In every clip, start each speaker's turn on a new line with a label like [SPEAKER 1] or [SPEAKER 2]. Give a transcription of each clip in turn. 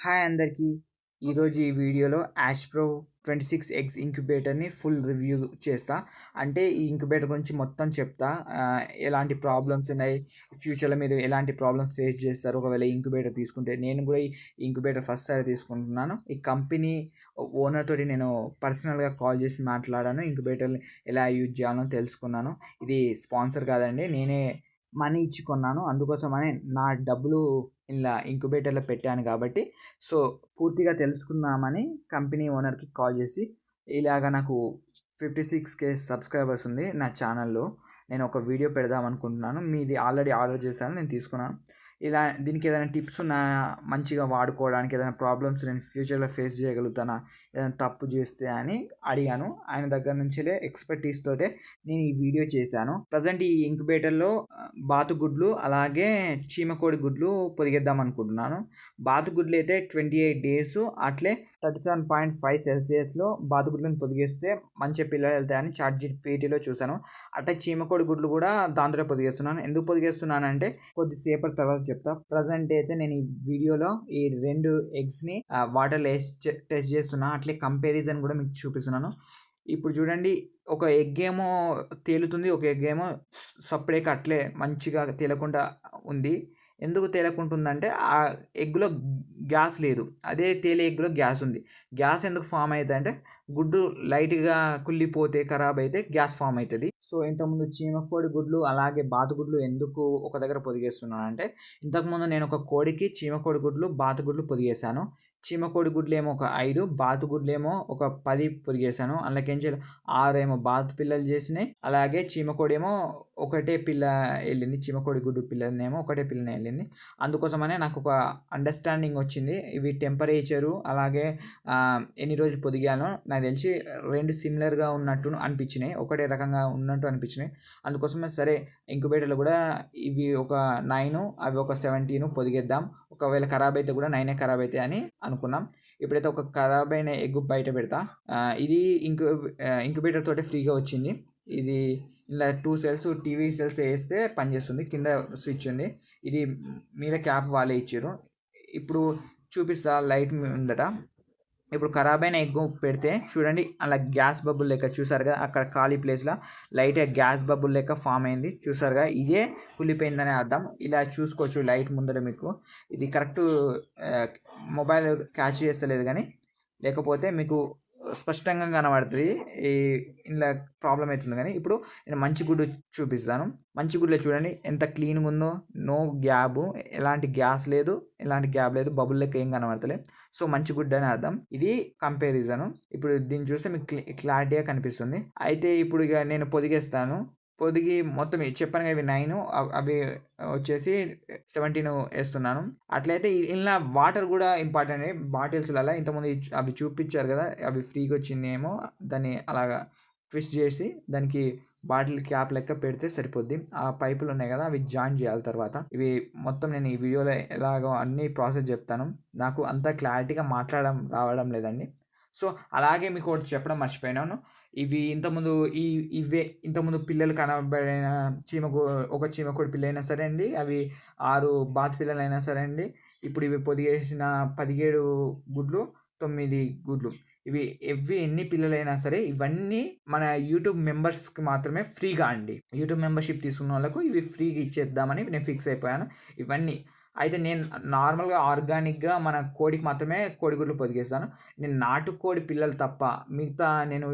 [SPEAKER 1] Hi అందరికీ. ఈరోజు ఈ వీడియోలో యాష్‌ప్రో 26 ఎగ్స్ ఇంక్యుబేటర్‌ని ఫుల్ రివ్యూ చేస్తా. అంటే ఈ ఇంక్యుబేటర్ గురించి మొత్తం చెప్తా. ఎలాంటి ప్రాబ్లమ్స్ ఉన్నాయి, ఫ్యూచర్‌లో మీరు ఎలాంటి ప్రాబ్లమ్స్ ఫేస్ చేస్తారు ఒకవేళ ఈ ఇంక్యుబేటర్ తీసుకుంటే. నేను కూడా ఈ ఇంక్యుబేటర్ ఫస్ట్ సారి తీసుకుంటున్నాను. ఈ కంపెనీ ఓనర్ తోటి నేను పర్సనల్‌గా కాల్ చేసి మాట్లాడాను. ఇంక్యుబేటర్‌ని ఎలా యూజ్ చేయాలో తెలుసుకున్నాను. ఇది స్పాన్సర్ కాదండి. నేనే మనీ ఇచ్చి కొన్నాను. అందుకోసమనే నా డబ్బులు ఇలా ఇంక్యుబేటర్‌లో పెట్టాను కాబట్టి పూర్తిగా తెలుసుకుందామని కంపెనీ ఓనర్‌కి కాల్ చేసి, ఇలాగ నాకు 56K సబ్స్క్రైబర్స్ ఉంది నా ఛానల్‌లో. నేను ఒక వీడియో పెడదాం అనుకుంటున్నాను. మీది ఆల్రెడీ ఆర్డర్ చేశాను. నేను తీసుకున్నాను. దీనికి ఏదైనా టిప్స్ ఉన్నాయా? మంచిగా వాడుకోవడానికి ఏదైనా ప్రాబ్లమ్స్ నేను ఫ్యూచర్‌లో ఫేస్ చేయగలుగుతానా? ఏదైనా తప్పు చేస్తే అని అడిగాను. ఆయన దగ్గర నుంచిలే ఎక్స్‌పర్టీస్ తోటే నేను ఈ వీడియో చేశాను. ప్రెజెంట్ ఈ ఇంక్యుబేటర్‌లో బాతుగుడ్లు అలాగే చీమకోడి గుడ్లు పొదిగేద్దాం అనుకుంటున్నాను. బాతుగుడ్లు అయితే 28 డేస్ అట్లే 37.5 సెల్సియస్‌లో బాతుగుడ్లను పొదిగేస్తే మంచి పిల్లలు వెళ్తాయని చాట్‌జీపీటీలో చూశాను. అట్టే చీమకోడి గుడ్లు కూడా దాంతోనే పొదిగేస్తున్నాను. ఎందుకు పొదిగేస్తున్నానంటే కొద్దిసేపటి తర్వాత చెప్తా. ప్రెజెంట్ అయితే నేను ఈ వీడియోలో ఈ 2 ఎగ్స్‌ని వాటర్‌లో ఏసి టెస్ట్ చేస్తున్నా. అట్లే కంపారిజన్ కూడా మీకు చూపిస్తున్నాను. ఇప్పుడు చూడండి, ఒక ఎగ్ ఏమో తేలుతుంది. ఒక ఎగ్ ఏమో సప్పుడేక అట్లే మంచిగా తేలకుండా ఉంది. ఎందుకు తేలకుంటుందంటే ఆ ఎగ్‌లో గ్యాస్ లేదు. అదే తేలే ఎగ్‌లో గ్యాస్ ఉంది. గ్యాస్ ఎందుకు ఫార్మ్ అయితదంటే గుడ్డు లైట్‌గా కుళ్ళిపోతే, ఖరాబ్ అయితే గ్యాస్ ఫార్మ్ అయితది. ఇంతకుముందు చీమకోడి గుడ్లు అలాగే బాతుగుడ్లు ఎందుకు ఒక దగ్గర పొదిగేస్తున్నానంటే, ఇంతకుముందు నేను ఒక కోడికి చీమకోడి గుడ్లు, బాతుగుడ్లు పొదిగేశాను. చీమకోడి గుడ్లేమో ఒక 5, బాతుగుడ్లేమో ఒక 10 పొదిగేశాను. అందులోకెంచి 6 ఏమో బాతు పిల్లలు చేసినాయి. అలాగే చీమకోడేమో ఒకటే పిల్ల ఎళ్ళింది. చీమకోడి గుడ్డు పిల్లనేమో ఒకటే పిల్లనే ఎళ్ళింది. అందుకోసమనే నాకు ఒక అండర్‌స్టాండింగ్ వచ్చింది. ఇవి టెంపరేచరు అలాగే ఎన్ని రోజులు పొదిగానో నాకు తెలిసి 2 సిమిలర్‌గా ఉన్నట్టు అనిపించినాయి. ఒకటే రకంగా ఉన్నట్టు అనిపించినాయి. అందుకోసమే సరే ఇంక్యుబేటర్‌లో కూడా ఇవి ఒక 9 అవి ఒక 17 పొదిగేద్దాం. ఒకవేళ ఖరాబ్ అయితే కూడా 9 ఖరాబ్ అయితాయి అని అనుకున్నాం. ఇప్పుడైతే ఒక ఖరాబ్ అయిన ఎగ్ బయట పెడతా. ఇది ఇంక్యుబేటర్ తోటే ఫ్రీగా వచ్చింది. ఇది ఇలా 2 సెల్స్ టీవీ సెల్స్ ఏస్తే పనిచేస్తుంది. కింద స్విచ్ ఉంది. ఇది మీద క్యాప్ వాళ్ళే ఇచ్చిర్రు. ఇప్పుడు చూపిస్తా లైట్ ముందట. ఇప్పుడు ఖరాబైన ఎగ్ పెడితే చూడండి, అలా గ్యాస్ బబుల్ లెక్క చూసారు కదా, అక్కడ ఖాళీ ప్లేస్‌లో లైట్‌గా గ్యాస్ బబుల్ లెక్క ఫామ్ అయింది. చూసారుగా, ఇదే కుళ్ళిపోయిందని అర్థం. ఇలా చూసుకోవచ్చు లైట్ ముందర మీకు. ఇది కరెక్ట్ మొబైల్ క్యాచ్ చేస్తలేదు కానీ, లేకపోతే మీకు స్పష్టంగా కనబడుతుంది. ఈ ఇలా ప్రాబ్లమ్ అవుతుంది కానీ, ఇప్పుడు నేను మంచి గుడ్డు చూపిస్తాను. మంచి గుడ్లో చూడండి ఎంత క్లీన్‌గా ఉందో. నో గ్యాబు, ఎలాంటి గ్యాస్ లేదు, ఎలాంటి గ్యాప్ లేదు, బబుల్ లెక్క ఏం కనబడతలేదు. మంచి గుడ్ అని అర్థం. ఇది కంపారిజన్. ఇప్పుడు దీన్ని చూస్తే మీకు క్లారిటీగా కనిపిస్తుంది. అయితే ఇప్పుడు ఇక నేను పొదిగేస్తాను. పొదిగి మొత్తం చెప్పాను కదా, ఇవి 9 అవి వచ్చేసి 17 ఏస్తున్నాను. అట్లయితే ఇలా వాటర్ కూడా ఇంపార్టెంటే. బాటిల్స్‌లల్ల ఇంతకుముందు అవి చూపించారు కదా, అవి ఫ్రీగా వచ్చిందేమో. దాన్ని అలాగా ట్విస్ట్ చేసి దానికి బాటిల్ క్యాప్ లెక్క పెడితే సరిపోద్ది. ఆ పైపులు ఉన్నాయి కదా, అవి జాయిన్ చేయాలి తర్వాత. ఇవి మొత్తం నేను ఈ వీడియోలో ఎలాగో అన్ని ప్రాసెస్ చెప్తాను. నాకు అంత క్లారిటీగా మాట్లాడడం రావడం లేదండి. అలాగే మీకు ఒకటి చెప్పడం మర్చిపోయినాను. ఇవి ఇంతకుముందు ఇంతకుముందు పిల్లలు కనబడిన ఒక చీమకోడి పిల్ల అయినా సరే అండి, అవి 6 బాతు పిల్లలైనా సరే అండి, ఇప్పుడు ఇవి పొదిగేసిన 17 గుడ్లు, 9 గుడ్లు, ఇవి ఎన్ని పిల్లలైనా సరే ఇవన్నీ మన యూట్యూబ్ మెంబర్స్‌కి మాత్రమే ఫ్రీగా అండి. యూట్యూబ్ మెంబర్‌షిప్ తీసుకున్న వాళ్ళకు ఇవి ఫ్రీగా ఇచ్చేద్దామని నేను ఫిక్స్ అయిపోయాను. ఇవన్నీ అయితే నేను నార్మల్‌గా ఆర్గానిక్‌గా మన కోడికి మాత్రమే కోడిగుడ్లు పొదిగేస్తాను. నేను నాటుకోడి పిల్లలు తప్ప మిగతా నేను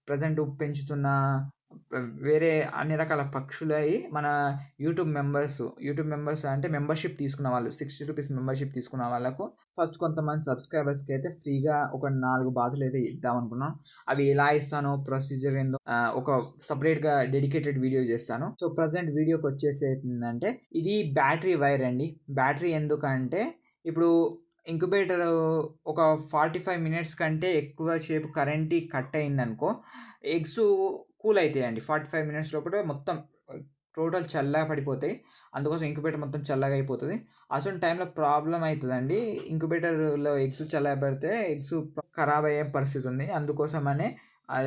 [SPEAKER 1] ప్రెజెంట్ పెంచుతున్న వేరే అన్ని రకాల పక్షులయి మన యూట్యూబ్ మెంబర్స్ అంటే మెంబర్‌షిప్ తీసుకున్న వాళ్ళు, ₹60 మెంబర్‌షిప్ తీసుకున్న వాళ్ళకు ఫస్ట్ కొంతమంది సబ్స్క్రైబర్స్‌కి అయితే ఫ్రీగా ఒక 4 బాతులైతే ఇద్దామనుకున్నాను. అవి ఎలా ఇస్తానో, ప్రొసీజర్ ఏందో ఒక సెపరేట్‌గా డెడికేటెడ్ వీడియో చేస్తాను. ప్రెజెంట్ వీడియోకొచ్చేసేందంటే, ఇది బ్యాటరీ వైర్ అండి. బ్యాటరీ ఎందుకంటే, ఇప్పుడు ఇంక్యుబేటర్ ఒక 45 మినిట్స్ కంటే ఎక్కువ సేపు కరెంట్ కట్ అయిందనుకో, ఎగ్స్ కూల్ అయితాయండి. 45 మినిట్స్ లోపల మొత్తం టోటల్ చల్లగా పడిపోతాయి. అందుకోసం ఇంక్యుబేటర్ మొత్తం చల్లగా అయిపోతది. అసలు టైంలో ప్రాబ్లమ్ అయితదండి. ఇంక్యుబేటర్‌లో ఎగ్స్ చల్లగా పెడితే ఎగ్స్ ఖరాబ్ అయ్యే పరిస్థితి ఉంది. అందుకోసమనే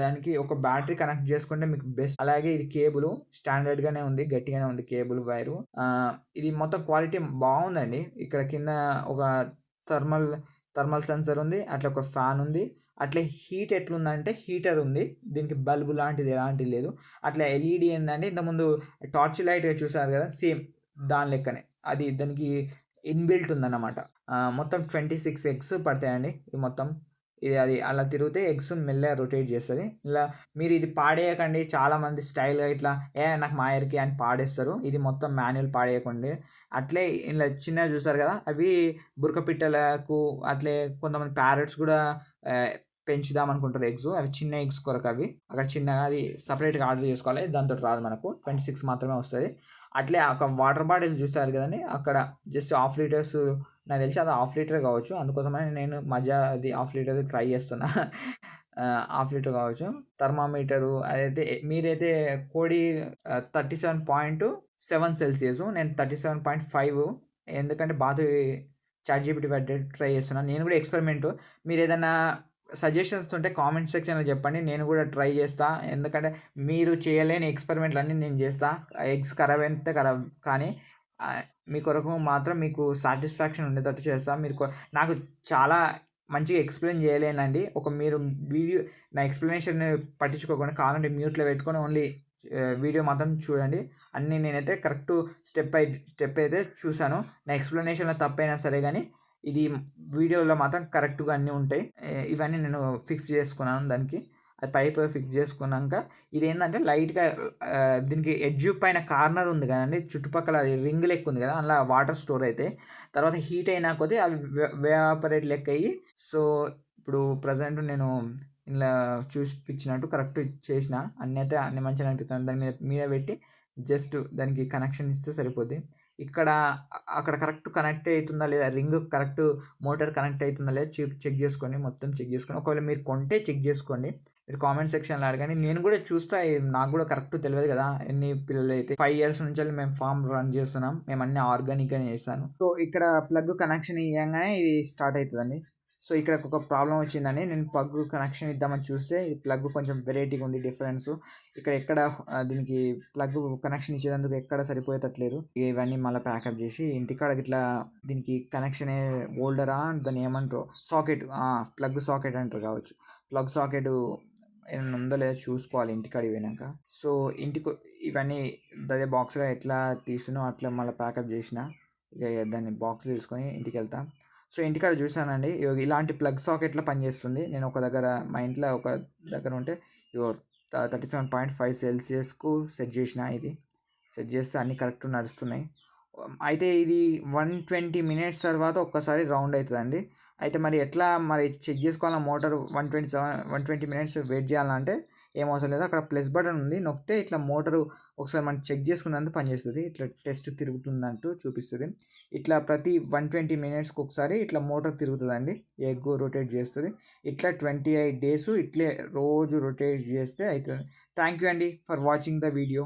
[SPEAKER 1] దానికి ఒక బ్యాటరీ కనెక్ట్ చేసుకుంటే మీకు బెస్ట్. అలాగే ఇది కేబుల్ స్టాండర్డ్‌గానే ఉంది. గట్టిగానే ఉంది కేబుల్ వైరు. ఇది మొత్తం క్వాలిటీ బావుందండి. ఇక్కడ కింద ఒక థర్మల్ థర్మల్ సెన్సర్ ఉంది, అట్లా ఒక ఫ్యాన్ ఉంది. అట్లే హీట్ ఎట్లుందంటే హీటర్ ఉంది. దీనికి బల్బ్ లాంటిది ఎలాంటిది లేదు. అట్లా ఎల్ఈడి ఏందంటే ఇంతకుముందు టార్చ్ లైట్ చూసారు కదా, సేమ్ దాని లెక్కనే. అది దానికి ఇన్‌బిల్ట్ ఉందన్నమాట. మొత్తం 26 ఎగ్స్ పడతాయండి. ఇది మొత్తం అది అలా తిరిగితే ఎగ్స్ మెల్లగా రొటేట్ చేస్తది. ఇలా మీరు ఇది పాడేయకండి. చాలామంది స్టైల్‌గా ఇట్లా నాకు మా ఎరికే అని పాడేస్తారు. ఇది మొత్తం మాన్యువల్ పాడేయకండి. అట్లే ఇలా చిన్నవి చూసారు కదా, అవి బురక పిట్టలకు అట్లే కొంతమంది ప్యారట్స్ కూడా ఆహ్, పెంచుదాం అనుకుంటారు ఎగ్స్. అవి చిన్న ఎగ్స్ కొరకు అవి. అక్కడ చిన్నగా అది సెపరేట్‌గా ఆర్డర్ చేసుకోవాలి. దాంతోటి రాదు మనకు. 26 మాత్రమే వస్తది. అట్లే ఒక వాటర్ బాటిల్ చూసారు కదండీ, అక్కడ జస్ట్ హాఫ్ లీటర్స్ నాకు తెలిసి అది హాఫ్ లీటరే కావచ్చు. అందుకోసమని నేను మజా అది హాఫ్ లీటర్‌ది ట్రై చేస్తున్నా. హాఫ్ లీటర్ కావచ్చు. థర్మామీటరు అదైతే మీరైతే కోడి 37.7 సెల్సియస్. నేను 37.5. ఎందుకంటే చాట్‌జీపీటీ పడ్డట్టు ట్రై చేస్తున్నాను. నేను కూడా ఎక్స్‌పెరిమెంటు. మీరేదన్నా సజెషన్స్ ఉంటే కామెంట్ సెక్షన్‌లో చెప్పండి. నేను కూడా ట్రై చేస్తా. ఎందుకంటే మీరు చేయలేని ఎక్స్‌పెరిమెంట్‌లన్నీ నేను చేస్తా. ఎగ్స్ ఖరాబ్ అయితే ఖరాబ్, కానీ మీ కొరకు మాత్రం మీకు సాటిస్ఫాక్షన్ ఉండేటట్టు చేస్తా. నాకు చాలా మంచిగా ఎక్స్‌ప్లెయిన్ చేయలేనండి. మీరు వీడియో నా ఎక్స్‌ప్లనేషన్ పట్టించుకోకుండా కావాలంటే మ్యూట్‌లో పెట్టుకొని ఓన్లీ వీడియో మాత్రం చూడండి. అన్నీ నేనైతే కరెక్ట్ స్టెప్ బై స్టెప్ అయితే చూసాను. నా ఎక్స్‌ప్లనేషన్‌లో తప్పైనా సరే గానీ, ఇది వీడియోలో మాత్రం కరెక్ట్‌గా అన్నీ ఉంటాయి. ఇవన్నీ నేను ఫిక్స్ చేసుకున్నాను దానికి. అది పైప్ ఫిక్స్ చేసుకున్నాక ఇదేంటంటే లైట్‌గా దీనికి ఎడ్జ్ పైన కార్నర్ ఉంది కదండీ, చుట్టుపక్కల అది రింగ్ లెక్క ఉంది కదా, అందులో వాటర్ స్టోర్ అయితాయి. తర్వాత హీట్ అయినా కొద్దీ అవి వేపరేట్ లెక్క అయ్యి, సో ఇప్పుడు ప్రెజెంట్ నేను ఇలా చూపించినట్టు కరెక్ట్ చేసిన. అన్నీ మంచిగా అనిపిస్తుంది. దాని మీద పెట్టి జస్ట్ దానికి కనెక్షన్ ఇస్తే సరిపోద్ది. అక్కడ కరెక్ట్ కనెక్ట్ అవుతుందా లేదా, రింగ్ కరెక్ట్ మోటార్ కనెక్ట్ అవుతుందా లేదా చెక్ చేసుకోండి. మొత్తం చెక్ చేసుకొని ఒకవేళ మీరు కొంటే చెక్ చేసుకోండి. మీరు కామెంట్ సెక్షన్‌లో అడగండి. నేను కూడా చూస్తా. నాకు కూడా కరెక్ట్ తెలవదు కదా, ఎన్ని పిల్లలైతే 5 ఇయర్స్ నుంచి మేము ఫార్మ్ రన్ చేస్తున్నాం. మేము అన్నీ ఆర్గానిక్‌గానే చేస్తాను. సో ఇక్కడ ప్లగ్ కనెక్షన్ ఇయ్యంగానే ఇది స్టార్ట్ అవుతదండి. సో ఇక్కడ ఒక ప్రాబ్లమ్ వచ్చిందండి. నేను ప్లగ్ కనెక్షన్ ఇద్దామని చూస్తే ఈ ప్లగ్ కొంచెం వెరైటీగా ఉంది డిఫరెన్స్. ఎక్కడ దీనికి ప్లగ్ కనెక్షన్ ఇచ్చేందుకు ఎక్కడ సరిపోయేటట్లేదు. ఇవన్నీ మళ్ళీ ప్యాకప్ చేసి ఇంటికాడ ఇట్లా దీనికి కనెక్షన్ హోల్డరా దాన్ని ఏమంటారు, సాకెట్, ప్లగ్ సాకెట్ అంటారు కావచ్చు. ప్లగ్ సాకెట్ ఏమైనా ఉందో లేదో చూసుకోవాలి ఇంటికాడికి పోయినాక. సో ఇంటికి ఇవన్నీ అదే బాక్స్లో ఎట్లా తీసినో అట్లా మళ్ళీ ప్యాకప్ చేసిన. ఇక దాన్ని బాక్స్ తీసుకొని ఇంటికి వెళ్తా. సో ఇంటికాడ చూసానండి, ఇలాంటి ప్లగ్ సాకెట్లో పనిచేస్తుంది. నేను ఒక దగ్గర మా ఇంట్లో ఒక దగ్గర ఉంటే 37.5 సెల్సియస్కు సెట్ చేసిన. ఇది సెట్ చేస్తే అన్నీ కరెక్ట్ నడుస్తున్నాయి. అయితే ఇది 120 మినిట్స్ తర్వాత ఒక్కసారి రౌండ్ అవుతుందండి. అయితే మరి చెక్ చేసుకోవాలా మోటార్ 120 మినిట్స్ వెయిట్ చేయాలంటే ఏం అవసరం లేదు. అక్కడ ప్లస్ బటన్ ఉంది, నొక్కితే ఇట్లా మోటారు ఒకసారి మనం చెక్ చేసుకున్నందుకు పనిచేస్తుంది. ఇట్లా టెస్ట్ తిరుగుతుందంటూ చూపిస్తుంది. ఇట్లా ప్రతి 120 మినిట్స్కి ఒకసారి ఇట్లా మోటార్ తిరుగుతుందండి. ఎగ్ రొటేట్ చేస్తుంది. ఇట్లా 28 డేస్ ఇట్లే రోజు రొటేట్ చేస్తే అవుతుంది. థ్యాంక్ యూ అండి ఫర్ వాచింగ్ ద వీడియో.